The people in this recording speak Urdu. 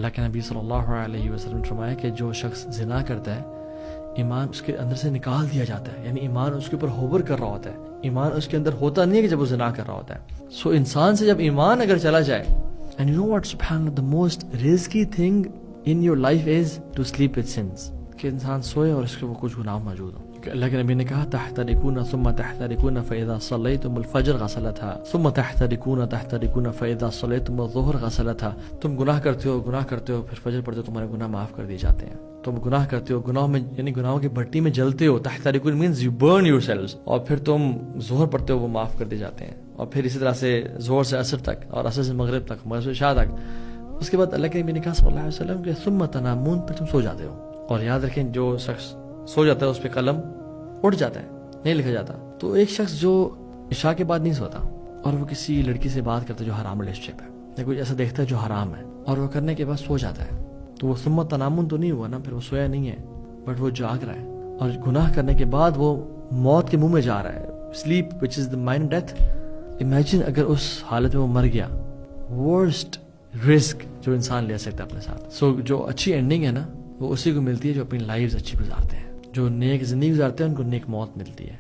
اللہ کے نبی صلی اللہ علیہ وسلم نے فرمایا کہ جو شخص زنا کرتا ہے ایمان اس کے اندر سے نکال دیا جاتا ہے، یعنی ایمان اس کے اوپر ہوور کر رہا ہوتا ہے، ایمان اس کے اندر ہوتا نہیں ہے کہ جب وہ زنا کر رہا ہوتا ہے. سو انسان سے جب ایمان اگر چلا جائے، and you know what سبحان اللہ the most risky thing in your life is to sleep with sins، کہ انسان سوئے اور اس کے وہ کچھ گناہ موجود ہوں. کہ اللہ کے نبی نے کہا تحترقون ثم تحترقون فاذا صلیتم الفجر غسلتها ثم تحترقون فاذا صلیتم الظہر غسلتها. تم گناہ کرتے ہو پھر فجر پڑھتے ہو، تمہارے گناہ معاف کر دیے جاتے ہیں. تم گناہ کرتے ہو، گناہوں میں یعنی گناہوں کی بھٹی میں جلتے ہو، تحترقون means you burn yourselves, اور پھر تم ظہر پڑھتے ہو وہ معاف کر دیے جاتے ہیں. اور پھر اسی طرح سے ظہر سے عصر تک، اور عصر سے مغرب تک، مغرب سے عشاء تک. اس کے بعد اللہ کے نبی نے کہا صلی اللہ علیہ وسلم کہ ثم تنامون، پھر تم سو جاتے ہو. اور یاد رکھیں جو شخص سو جاتا ہے اس پہ قلم اٹھ جاتا ہے، نہیں لکھا جاتا. تو ایک شخص جو عشاء کے بعد نہیں سوتا اور وہ کسی لڑکی سے بات کرتا ہے جو حرام ریلیشنشپ ہے یا کوئی ایسا دیکھتا ہے جو حرام ہے اور وہ کرنے کے بعد سو جاتا ہے، تو وہ ثم تنامون تو نہیں ہوا نا، پھر وہ سویا نہیں ہے بٹ وہ جاگ رہا ہے. اور گناہ کرنے کے بعد وہ موت کے منہ میں جا رہا ہے، sleep which is the mind death. Imagine اگر اس حالت میں وہ مر گیا، ورسٹ رسک جو انسان لے سکتا ہے اپنے ساتھ. سو جو اچھی اینڈنگ ہے نا وہ اسی کو ملتی ہے جو اپنی لائف اچھی گزارتے ہیں، جو نیک زندگی گزارتے ہیں ان کو نیک موت ملتی ہے.